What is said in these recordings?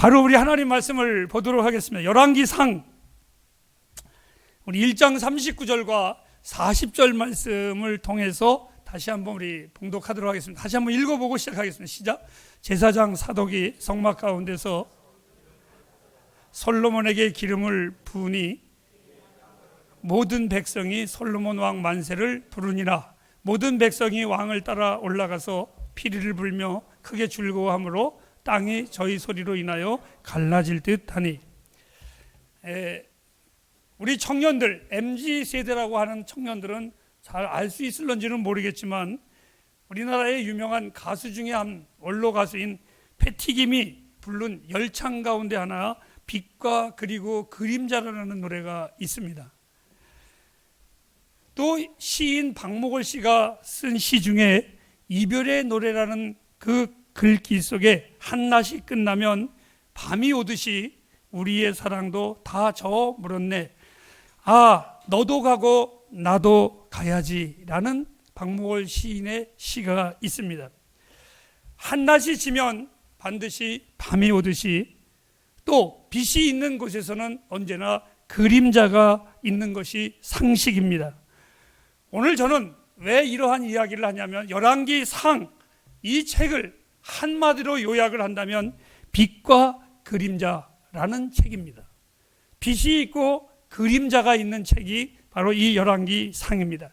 바로 우리 하나님 말씀을 보도록 하겠습니다. 열왕기상 우리 1장 39절과 40절 말씀을 통해서 다시 한번 우리 봉독하도록 하겠습니다. 다시 한번 읽어보고 시작하겠습니다. 시작. 제사장 사독이 성막 가운데서 솔로몬에게 기름을 부으니 모든 백성이 솔로몬 왕 만세를 부르니라. 모든 백성이 왕을 따라 올라가서 피리를 불며 크게 즐거워하므로 땅이 저희 소리로 인하여 갈라질 듯 하니. 우리 청년들, MZ세대라고 하는 청년들은 잘 알 수 있을런지는 모르겠지만 우리나라의 유명한 가수 중에 한 원로 가수인 패티김이 부른 열창 가운데 하나 빛과 그리고 그림자라는 노래가 있습니다. 또 시인 박목월 씨가 쓴 시 중에 이별의 노래라는 그 글귀 속에 한낮이 끝나면 밤이 오듯이 우리의 사랑도 다 저물었네. 아, 너도 가고 나도 가야지 라는 박목월 시인의 시가 있습니다. 한낮이 지면 반드시 밤이 오듯이 또 빛이 있는 곳에서는 언제나 그림자가 있는 것이 상식입니다. 오늘 저는 왜 이러한 이야기를 하냐면 열왕기상 이 책을 한마디로 요약을 한다면 빛과 그림자라는 책입니다. 빛이 있고 그림자가 있는 책이 바로 이 열왕기상입니다.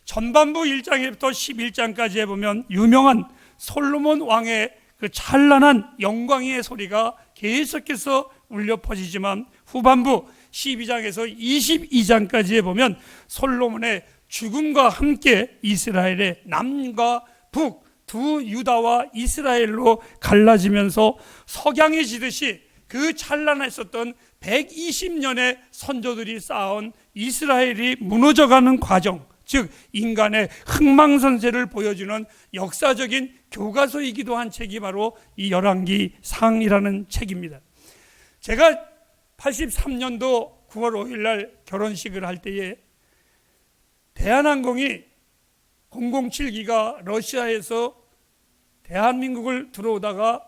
전반부 1장부터 11장까지에 보면 유명한 솔로몬 왕의 그 찬란한 영광의 소리가 계속해서 울려 퍼지지만 후반부 12장에서 22장까지에 보면 솔로몬의 죽음과 함께 이스라엘의 남과 북 두 유다와 이스라엘로 갈라지면서 석양이 지듯이 그 찬란했었던 120년의 선조들이 쌓아온 이스라엘이 무너져가는 과정, 즉 인간의 흥망성쇠를 보여주는 역사적인 교과서이기도 한 책이 바로 이 열왕기상이라는 책입니다. 제가 83년도 9월 5일 날 결혼식을 할 때에 대한항공이 007기가 러시아에서 대한민국을 들어오다가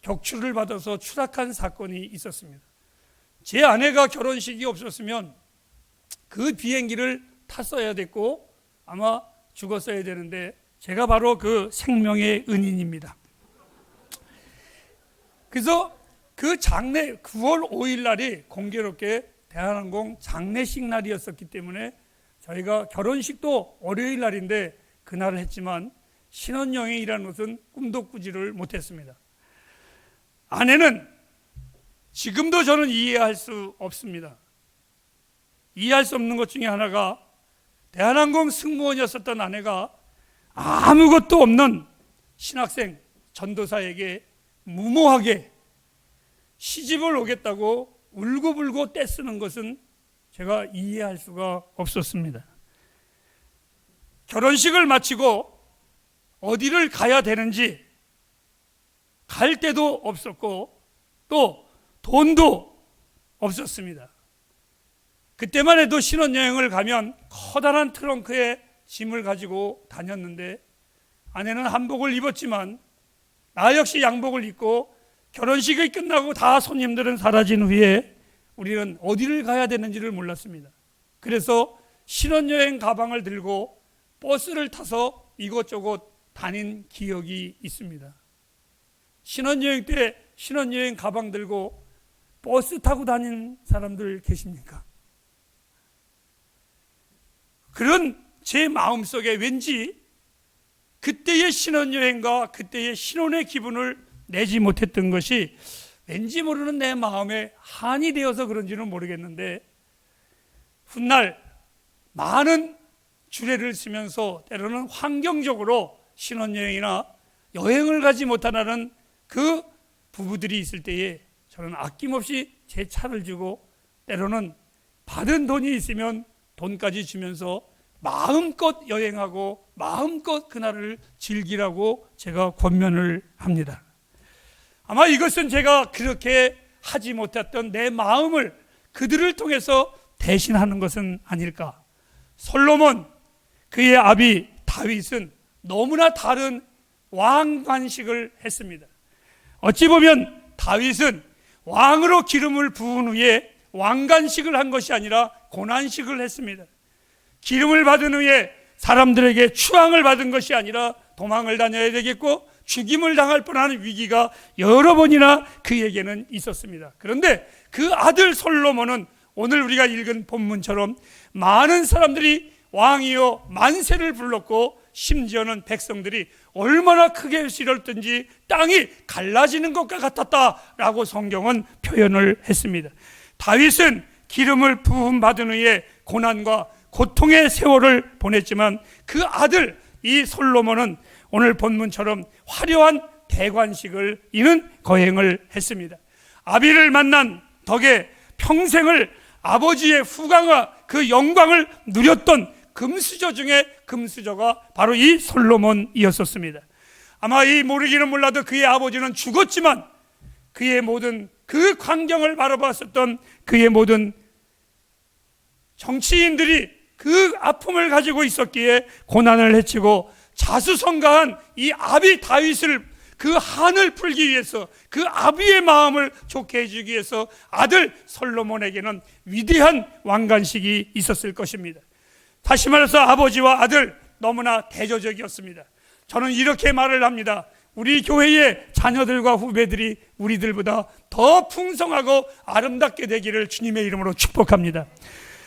격추를 받아서 추락한 사건이 있었습니다. 제 아내가 결혼식이 없었으면 그 비행기를 탔어야 됐고 아마 죽었어야 되는데 제가 바로 그 생명의 은인입니다. 그래서 그 장례 9월 5일 날이 공교롭게 대한항공 장례식 날이었었기 때문에 저희가 결혼식도 월요일 날인데 그날을 했지만 신혼여행이라는 것은 꿈도 꾸지를 못했습니다. 아내는 지금도 저는 이해할 수 없습니다. 이해할 수 없는 것 중에 하나가 대한항공 승무원이었었던 아내가 아무것도 없는 신학생 전도사에게 무모하게 시집을 오겠다고 울고불고 떼쓰는 것은 제가 이해할 수가 없었습니다. 결혼식을 마치고 어디를 가야 되는지 갈 데도 없었고 또 돈도 없었습니다. 그때만 해도 신혼여행을 가면 커다란 트렁크에 짐을 가지고 다녔는데 아내는 한복을 입었지만 나 역시 양복을 입고 결혼식이 끝나고 다 손님들은 사라진 후에 우리는 어디를 가야 되는지를 몰랐습니다. 그래서 신혼여행 가방을 들고 버스를 타서 이곳저곳 다닌 기억이 있습니다. 신혼여행 때 신혼여행 가방 들고 버스 타고 다니는 사람들 계십니까? 그런 제 마음속에 왠지 그때의 신혼여행과 그때의 신혼의 기분을 내지 못했던 것이 왠지 모르는 내 마음에 한이 되어서 그런지는 모르겠는데 훗날 많은 주례를 쓰면서 때로는 환경적으로 신혼여행이나 여행을 가지 못하는 그 부부들이 있을 때에 저는 아낌없이 제 차를 주고 때로는 받은 돈이 있으면 돈까지 주면서 마음껏 여행하고 마음껏 그날을 즐기라고 제가 권면을 합니다. 아마 이것은 제가 그렇게 하지 못했던 내 마음을 그들을 통해서 대신하는 것은 아닐까. 솔로몬, 그의 아비 다윗은 너무나 다른 왕관식을 했습니다. 어찌 보면 다윗은 왕으로 기름을 부은 후에 왕관식을 한 것이 아니라 고난식을 했습니다. 기름을 받은 후에 사람들에게 추앙을 받은 것이 아니라 도망을 다녀야 되겠고 죽임을 당할 뻔한 위기가 여러 번이나 그에게는 있었습니다. 그런데 그 아들 솔로몬은 오늘 우리가 읽은 본문처럼 많은 사람들이 왕이여 만세를 불렀고 심지어는 백성들이 얼마나 크게 시렸든지 땅이 갈라지는 것과 같았다라고 성경은 표현을 했습니다. 다윗은 기름을 부음받은 후에 고난과 고통의 세월을 보냈지만 그 아들 이 솔로몬은 오늘 본문처럼 화려한 대관식을 이는 거행을 했습니다. 아비를 만난 덕에 평생을 아버지의 후광과 그 영광을 누렸던 금수저 중에 금수저가 바로 이 솔로몬이었었습니다. 아마 이 모르기는 몰라도 그의 아버지는 죽었지만 그의 모든 그 광경을 바라봤었던 그의 모든 정치인들이 그 아픔을 가지고 있었기에 고난을 헤치고 자수성가한 이 아비 다윗을 그 한을 풀기 위해서 그 아비의 마음을 좋게 해주기 위해서 아들 솔로몬에게는 위대한 왕관식이 있었을 것입니다. 다시 말해서 아버지와 아들 너무나 대조적이었습니다. 저는 이렇게 말을 합니다. 우리 교회의 자녀들과 후배들이 우리들보다 더 풍성하고 아름답게 되기를 주님의 이름으로 축복합니다.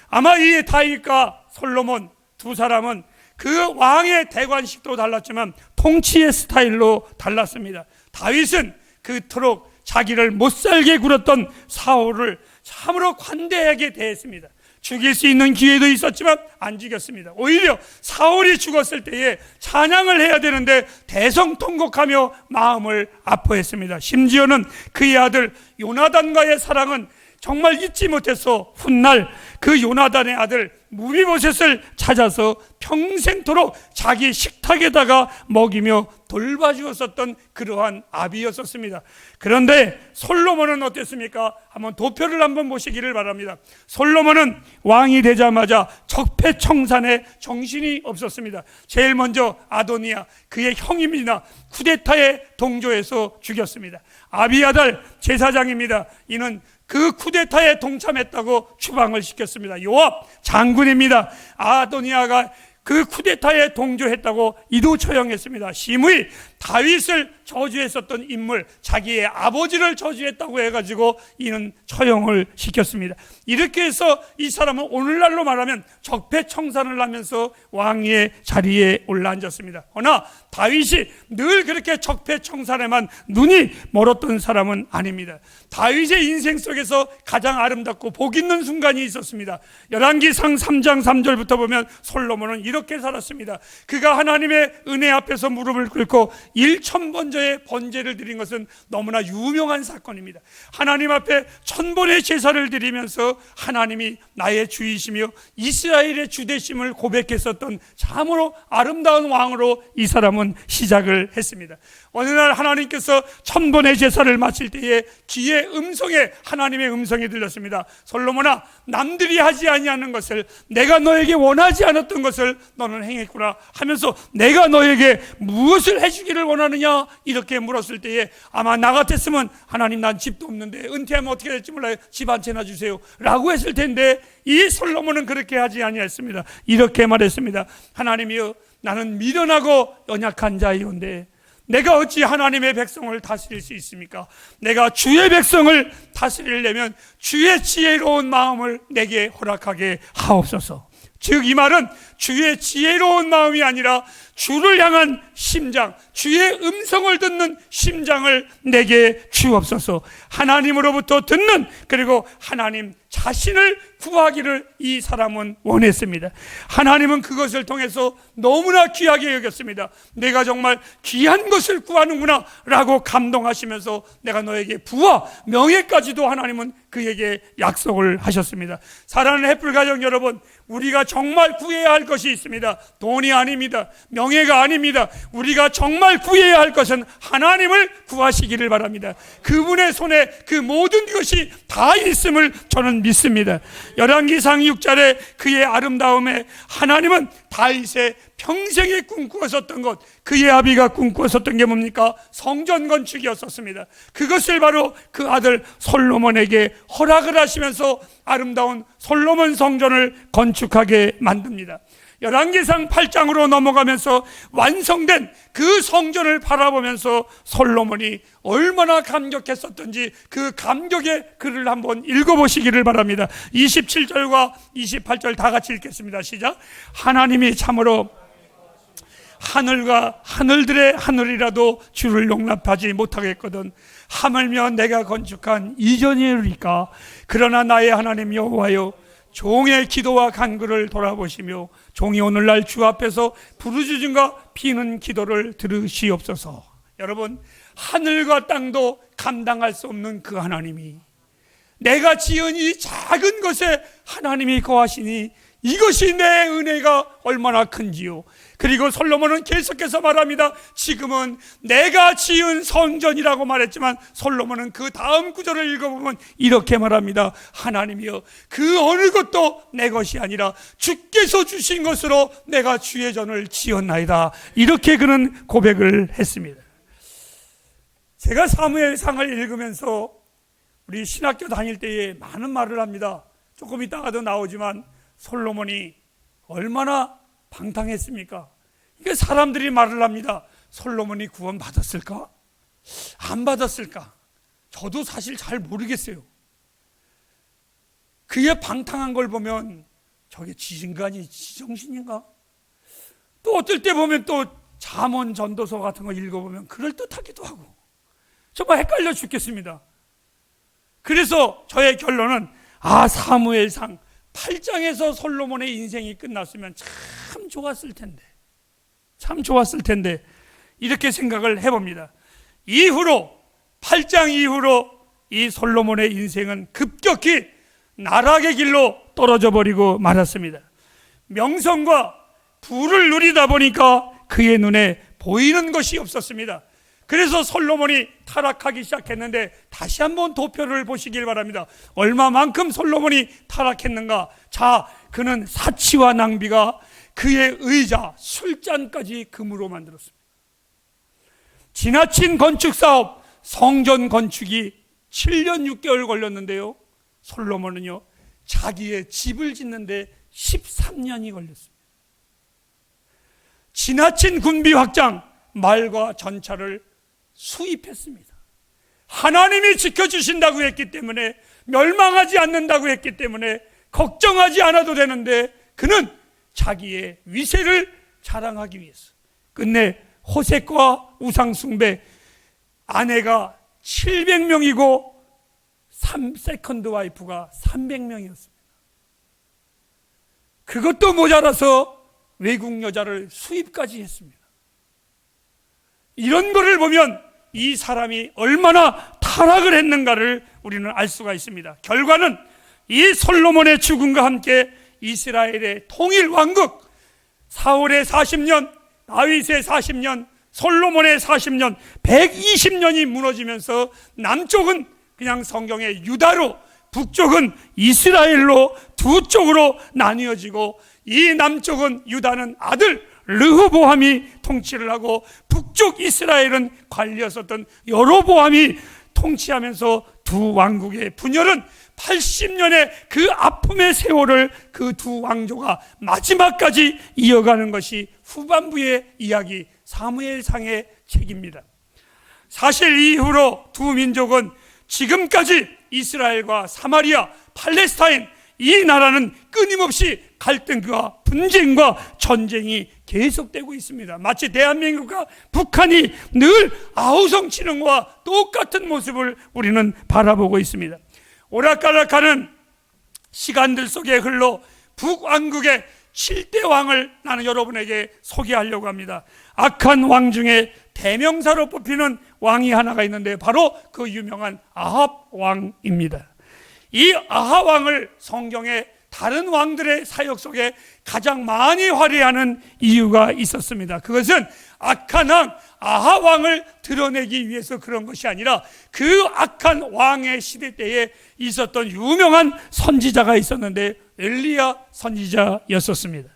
아마 이 다윗과 솔로몬 두 사람은 그 왕의 대관식도 달랐지만 통치의 스타일로 달랐습니다. 다윗은 그토록 자기를 못살게 굴었던 사울을 참으로 관대하게 대했습니다. 죽일 수 있는 기회도 있었지만 안 죽였습니다. 오히려 사울이 죽었을 때에 찬양을 해야 되는데 대성통곡하며 마음을 아파했습니다. 심지어는 그의 아들 요나단과의 사랑은 정말 잊지 못해서 훗날 그 요나단의 아들 무비보셋을 찾아서 평생토록 자기 식탁에다가 먹이며 돌봐주었었던 그러한 아비였었습니다. 그런데 솔로몬은 어땠습니까? 한번 도표를 한번 보시기를 바랍니다. 솔로몬은 왕이 되자마자 적폐청산에 정신이 없었습니다. 제일 먼저 아도니아 그의 형입니다. 쿠데타에 동조해서 죽였습니다. 아비아달 제사장입니다. 이는 그 쿠데타에 동참했다고 추방을 시켰습니다. 요압 장군입니다. 아도니아가 그 쿠데타에 동조했다고 이도 처형했습니다. 시므이 다윗을 저주했었던 인물, 자기의 아버지를 저주했다고 해가지고 이는 처형을 시켰습니다. 이렇게 해서 이 사람은 오늘날로 말하면 적폐청산을 하면서 왕의 자리에 올라앉았습니다. 그러나 다윗이 늘 그렇게 적폐청산에만 눈이 멀었던 사람은 아닙니다. 다윗의 인생 속에서 가장 아름답고 복 있는 순간이 있었습니다. 열왕기상 3장 3절부터 보면 솔로몬은 이렇게 살았습니다. 그가 하나님의 은혜 앞에서 무릎을 꿇고 1000번째의 번제를 드린 것은 너무나 유명한 사건입니다. 하나님 앞에 1000번의 제사를 드리면서 하나님이 나의 주이시며 이스라엘의 주되심을 고백했었던 참으로 아름다운 왕으로 이 사람은 시작을 했습니다. 어느 날 하나님께서 1000번의 제사를 마칠 때에 귀의 음성에 하나님의 음성이 들렸습니다. 솔로몬아, 남들이 하지 아니하는 것을, 내가 너에게 원하지 않았던 것을 너는 행했구나 하면서 내가 너에게 무엇을 해주기를 원하느냐 이렇게 물었을 때에 아마 나 같았으면 하나님 난 집도 없는데 은퇴하면 어떻게 될지 몰라요. 집 한 채나 주세요 라고 했을 텐데 이 솔로몬은 그렇게 하지 아니했습니다. 이렇게 말했습니다. 하나님이여, 나는 미련하고 연약한 자이온데 내가 어찌 하나님의 백성을 다스릴 수 있습니까? 내가 주의 백성을 다스리려면 주의 지혜로운 마음을 내게 허락하게 하옵소서. 즉 이 말은 주의 지혜로운 마음이 아니라 주를 향한 심장, 주의 음성을 듣는 심장을 내게 주옵소서. 하나님으로부터 듣는, 그리고 하나님 자신을 구하기를 이 사람은 원했습니다. 하나님은 그것을 통해서 너무나 귀하게 여겼습니다. 내가 정말 귀한 것을 구하는구나 라고 감동하시면서 내가 너에게 부와 명예까지도 하나님은 그에게 약속을 하셨습니다. 사랑하는 햇불 가정 여러분, 우리가 정말 구해야 할 것이 있습니다. 돈이 아닙니다. 명예가 아닙니다. 우리가 정말 구해야 할 것은 하나님을 구하시기를 바랍니다. 그분의 손에 그 모든 것이 다 있음을 저는 믿습니다. 열왕기상 6절에 그의 아름다움에 하나님은 다윗의 평생에 꿈꾸었었던 것, 그의 아비가 꿈꾸었었던 게 뭡니까? 성전 건축이었었습니다. 그것을 바로 그 아들 솔로몬에게 허락을 하시면서 아름다운 솔로몬 성전을 건축하게 만듭니다. 열왕기상 8장으로 넘어가면서 완성된 그 성전을 바라보면서 솔로몬이 얼마나 감격했었던지 그 감격의 글을 한번 읽어보시기를 바랍니다. 27절과 28절 다 같이 읽겠습니다. 시작. 하나님이 참으로 하늘과 하늘들의 하늘이라도 주를 용납하지 못하겠거든 하물며 내가 건축한 이전이니까. 그러나 나의 하나님 여호와여, 종의 기도와 간구를 돌아보시며 종이 오늘날 주 앞에서 부르짖음과 피는 기도를 들으시옵소서. 여러분, 하늘과 땅도 감당할 수 없는 그 하나님이 내가 지은 이 작은 것에 하나님이 거하시니 이것이 내 은혜가 얼마나 큰지요. 그리고 솔로몬은 계속해서 말합니다. 지금은 내가 지은 성전이라고 말했지만 솔로몬은 그 다음 구절을 읽어보면 이렇게 말합니다. 하나님이여, 그 어느 것도 내 것이 아니라 주께서 주신 것으로 내가 주의 전을 지었나이다. 이렇게 그는 고백을 했습니다. 제가 사무엘상을 읽으면서 우리 신학교 다닐 때에 많은 말을 합니다. 조금 이따가도 나오지만 솔로몬이 얼마나 방탕했습니까? 이게 사람들이 말을 합니다. 솔로몬이 구원 받았을까? 안 받았을까? 저도 사실 잘 모르겠어요. 그의 방탕한 걸 보면 저게 지인간이 지정신인가? 또 어떨 때 보면 또 잠언 전도서 같은 거 읽어보면 그럴듯하기도 하고 정말 헷갈려 죽겠습니다. 그래서 저의 결론은 사무엘상 8장에서 솔로몬의 인생이 끝났으면 참 좋았을 텐데 이렇게 생각을 해봅니다. 이후로 8장 이후로 이 솔로몬의 인생은 급격히 나락의 길로 떨어져 버리고 말았습니다. 명성과 부를 누리다 보니까 그의 눈에 보이는 것이 없었습니다. 그래서 솔로몬이 타락하기 시작했는데 다시 한번 도표를 보시길 바랍니다. 얼마만큼 솔로몬이 타락했는가? 자, 그는 사치와 낭비가 그의 의자, 술잔까지 금으로 만들었습니다. 지나친 건축사업, 성전 건축이 7년 6개월 걸렸는데요, 솔로몬은요 자기의 집을 짓는데 13년이 걸렸습니다. 지나친 군비 확장, 말과 전차를 수입했습니다. 하나님이 지켜주신다고 했기 때문에, 멸망하지 않는다고 했기 때문에 걱정하지 않아도 되는데 그는 자기의 위세를 자랑하기 위해서 끝내 호색과 우상숭배, 아내가 700명이고 세컨드 와이프가 300명이었습니다. 그것도 모자라서 외국 여자를 수입까지 했습니다. 이런 것을 보면 이 사람이 얼마나 타락을 했는가를 우리는 알 수가 있습니다. 결과는 이 솔로몬의 죽음과 함께 이스라엘의 통일 왕국, 사울의 40년, 다윗의 40년, 솔로몬의 40년, 120년이 무너지면서 남쪽은 그냥 성경의 유다로, 북쪽은 이스라엘로 두 쪽으로 나뉘어지고, 이 남쪽은 유다는 아들 르호보암이 통치를 하고 북쪽 이스라엘은 관리였었던 여로보암이 통치하면서 두 왕국의 분열은 80년의 그 아픔의 세월을 그 두 왕조가 마지막까지 이어가는 것이 후반부의 이야기, 사무엘상의 책입니다. 사실 이후로 두 민족은 지금까지 이스라엘과 사마리아, 팔레스타인, 이 나라는 끊임없이 갈등과 분쟁과 전쟁이 계속되고 있습니다. 마치 대한민국과 북한이 늘 아우성치는 것과 똑같은 모습을 우리는 바라보고 있습니다. 오락가락하는 시간들 속에 흘러 북왕국의 7대 왕을 나는 여러분에게 소개하려고 합니다. 악한 왕 중에 대명사로 뽑히는 왕이 하나가 있는데 바로 그 유명한 아합 왕입니다. 이 아합 왕을 성경에 다른 왕들의 사역 속에 가장 많이 활약하는 이유가 있었습니다. 그것은 악한 왕 아합 왕을 드러내기 위해서 그런 것이 아니라 그 악한 왕의 시대 때에 있었던 유명한 선지자가 있었는데 엘리야 선지자였었습니다.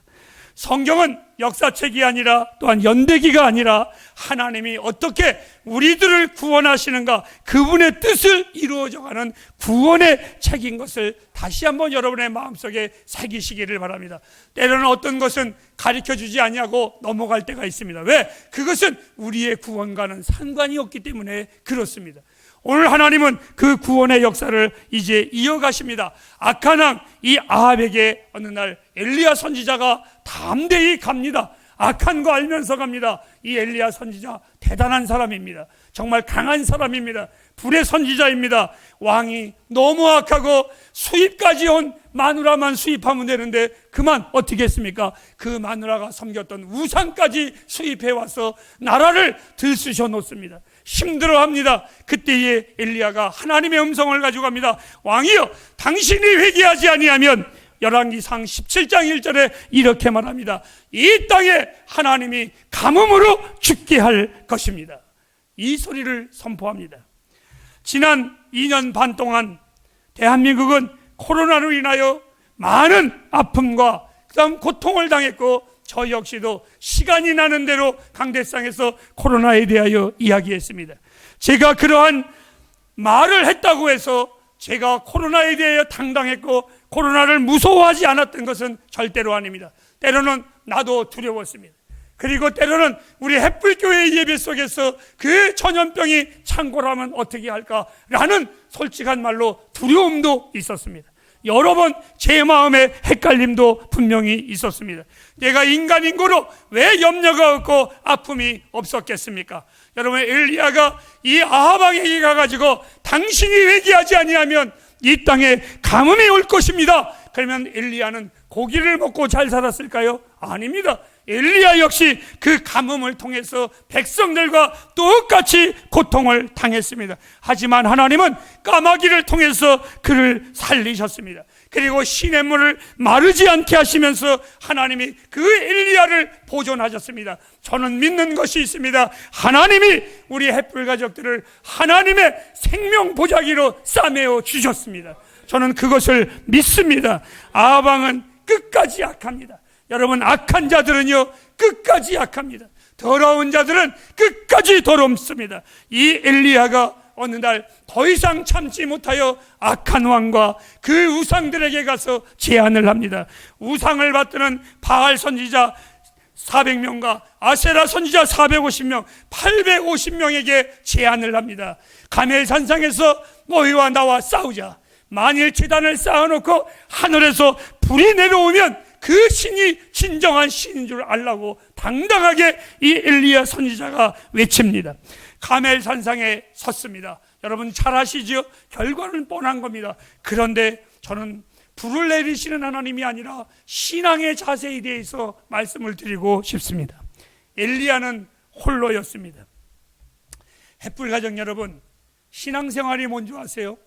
성경은 역사책이 아니라 또한 연대기가 아니라 하나님이 어떻게 우리들을 구원하시는가, 그분의 뜻을 이루어져가는 구원의 책인 것을 다시 한번 여러분의 마음속에 새기시기를 바랍니다. 때로는 어떤 것은 가르쳐주지 아니하고 넘어갈 때가 있습니다. 왜? 그것은 우리의 구원과는 상관이 없기 때문에 그렇습니다. 오늘 하나님은 그 구원의 역사를 이제 이어가십니다. 악한 왕 이 아합에게 어느 날 엘리야 선지자가 담대히 갑니다. 악한 거 알면서 갑니다. 이 엘리야 선지자 대단한 사람입니다. 정말 강한 사람입니다. 불의 선지자입니다. 왕이 너무 악하고 수입까지 온 마누라만 수입하면 되는데 그만 어떻게 했습니까? 그 마누라가 섬겼던 우상까지 수입해 와서 나라를 들쑤셔 놓습니다. 힘들어합니다. 그때에 엘리야가 하나님의 음성을 가지고 갑니다. 왕이여, 당신이 회개하지 아니하면 열왕기상 17장 1절에 이렇게 말합니다. 이 땅에 하나님이 가뭄으로 죽게 할 것입니다. 이 소리를 선포합니다. 지난 2년 반 동안 대한민국은 코로나로 인하여 많은 아픔과 그다음 고통을 당했고, 저 역시도 시간이 나는 대로 강대상에서 코로나에 대하여 이야기했습니다. 제가 그러한 말을 했다고 해서 제가 코로나에 대하여 당당했고 코로나를 무서워하지 않았던 것은 절대로 아닙니다. 때로는 나도 두려웠습니다. 그리고 때로는 우리 햇불교회의 예배 속에서 그 전염병이 창궐하면 어떻게 할까라는 솔직한 말로 두려움도 있었습니다. 여러 번 제 마음에 헷갈림도 분명히 있었습니다. 내가 인간인 거로 왜 염려가 없고 아픔이 없었겠습니까? 여러분, 엘리야가 이 아합 왕에게 가가지고 당신이 회개하지 아니하면 이 땅에 가뭄이 올 것입니다. 그러면 엘리야는 고기를 먹고 잘 살았을까요? 아닙니다. 엘리야 역시 그 가뭄을 통해서 백성들과 똑같이 고통을 당했습니다. 하지만 하나님은 까마귀를 통해서 그를 살리셨습니다. 그리고 시냇물을 마르지 않게 하시면서 하나님이 그 엘리야를 보존하셨습니다. 저는 믿는 것이 있습니다. 하나님이 우리 햇불 가족들을 하나님의 생명 보자기로 싸매어 주셨습니다. 저는 그것을 믿습니다. 아합 왕은 끝까지 악합니다. 여러분, 악한 자들은요 끝까지 악합니다. 더러운 자들은 끝까지 더럽습니다. 이 엘리야가 어느 날 더 이상 참지 못하여 악한 왕과 그 우상들에게 가서 제안을 합니다. 우상을 받드는 바알 선지자 400명과 아세라 선지자 450명, 850명에게 제안을 합니다. 가멜산상에서 너희와 나와 싸우자. 만일 제단을 쌓아놓고 하늘에서 불이 내려오면 그 신이 진정한 신인 줄 알라고 당당하게 이 엘리야 선지자가 외칩니다. 가멜산상에 섰습니다. 여러분 잘 아시죠? 결과는 뻔한 겁니다. 그런데 저는 불을 내리시는 하나님이 아니라 신앙의 자세에 대해서 말씀을 드리고 싶습니다. 엘리야는 홀로였습니다. 햇불 가정 여러분, 신앙생활이 뭔지 아세요?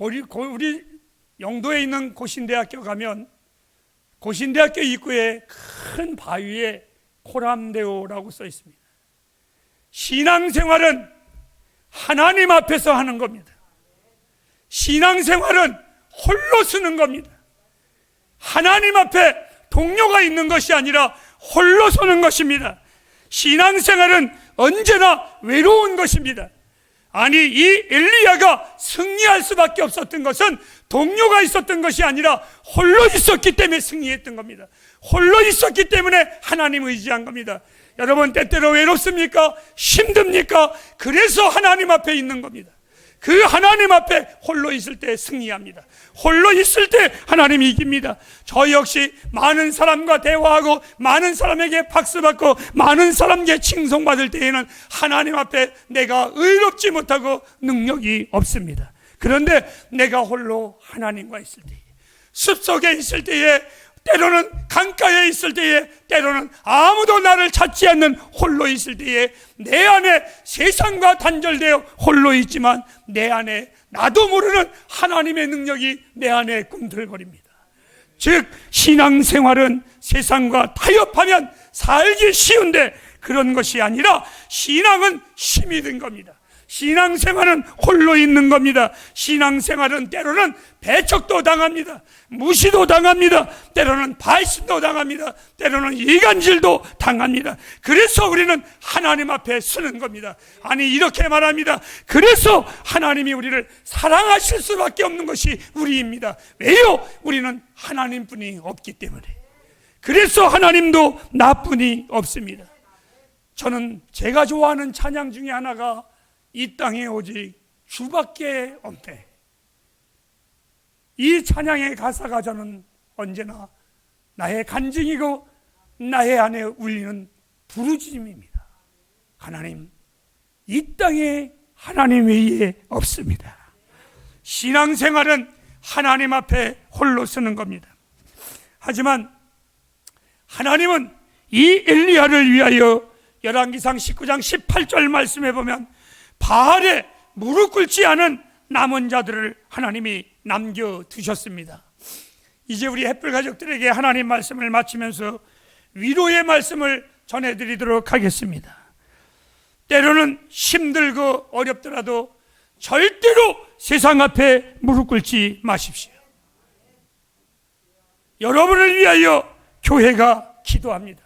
우리 영도에 있는 고신대학교 가면 고신대학교 입구에 큰 바위에 코람데오라고 써 있습니다. 신앙생활은 하나님 앞에서 하는 겁니다. 신앙생활은 홀로 쓰는 겁니다. 하나님 앞에 동료가 있는 것이 아니라 홀로 서는 것입니다. 신앙생활은 언제나 외로운 것입니다. 아니, 이 엘리야가 승리할 수밖에 없었던 것은 동료가 있었던 것이 아니라 홀로 있었기 때문에 승리했던 겁니다. 홀로 있었기 때문에 하나님 의지한 겁니다. 여러분, 때때로 외롭습니까? 힘듭니까? 그래서 하나님 앞에 있는 겁니다. 그 하나님 앞에 홀로 있을 때 승리합니다. 홀로 있을 때 하나님이 이깁니다. 저 역시 많은 사람과 대화하고 많은 사람에게 박수받고 많은 사람에게 칭송받을 때에는 하나님 앞에 내가 의롭지 못하고 능력이 없습니다. 그런데 내가 홀로 하나님과 있을 때에, 숲속에 있을 때에, 때로는 강가에 있을 때에, 때로는 아무도 나를 찾지 않는 홀로 있을 때에 내 안에 세상과 단절되어 홀로 있지만 내 안에 나도 모르는 하나님의 능력이 내 안에 꿈틀거립니다. 즉 신앙생활은 세상과 타협하면 살기 쉬운데 그런 것이 아니라 신앙은 힘이 든 겁니다. 신앙생활은 홀로 있는 겁니다. 신앙생활은 때로는 배척도 당합니다. 무시도 당합니다. 때로는 발심도 당합니다. 때로는 이간질도 당합니다. 그래서 우리는 하나님 앞에 서는 겁니다. 아니 이렇게 말합니다. 그래서 하나님이 우리를 사랑하실 수밖에 없는 것이 우리입니다. 왜요? 우리는 하나님뿐이 없기 때문에. 그래서 하나님도 나뿐이 없습니다. 저는 제가 좋아하는 찬양 중에 하나가 이 땅에 오직 주밖에 없네. 이 찬양의 가사가 저는 언제나 나의 간증이고 나의 안에 울리는 부르짖음입니다. 하나님, 이 땅에 하나님 외에 없습니다. 신앙생활은 하나님 앞에 홀로 서는 겁니다. 하지만 하나님은 이 엘리야를 위하여 열왕기상 19장 18절 말씀에 보면 바알에 무릎 꿇지 않은 남은 자들을 하나님이 남겨두셨습니다. 이제 우리 햇불 가족들에게 하나님 말씀을 마치면서 위로의 말씀을 전해드리도록 하겠습니다. 때로는 힘들고 어렵더라도 절대로 세상 앞에 무릎 꿇지 마십시오. 여러분을 위하여 교회가 기도합니다.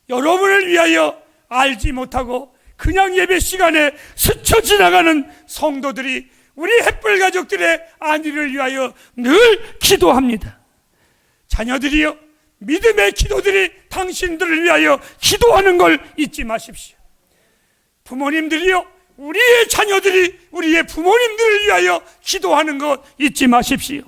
여러분을 위하여 알지 못하고 그냥 예배 시간에 스쳐 지나가는 성도들이 우리 햇불 가족들의 안위를 위하여 늘 기도합니다. 자녀들이여, 믿음의 기도들이 당신들을 위하여 기도하는 걸 잊지 마십시오. 부모님들이여, 우리의 자녀들이 우리의 부모님들을 위하여 기도하는 것 잊지 마십시오.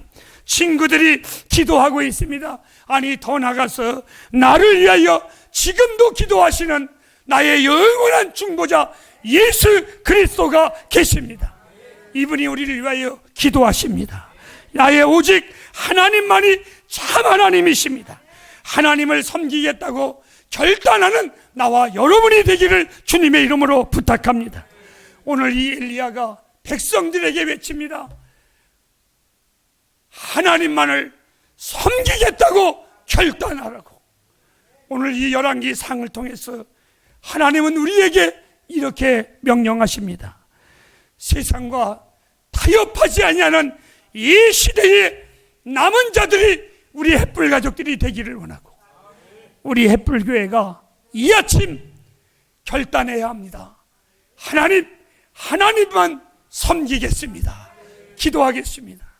친구들이 기도하고 있습니다. 아니 더 나가서 나를 위하여 지금도 기도하시는 나의 영원한 중보자 예수 그리스도가 계십니다. 이분이 우리를 위하여 기도하십니다. 나의 오직 하나님만이 참 하나님이십니다. 하나님을 섬기겠다고 결단하는 나와 여러분이 되기를 주님의 이름으로 부탁합니다. 오늘 이 엘리야가 백성들에게 외칩니다. 하나님만을 섬기겠다고 결단하라고. 오늘 이 열왕기 상을 통해서 하나님은 우리에게 이렇게 명령하십니다. 세상과 타협하지 아니하는 이 시대에 남은 자들이 우리 햇불 가족들이 되기를 원하고, 우리 햇불 교회가 이 아침 결단해야 합니다. 하나님만 섬기겠습니다. 기도하겠습니다.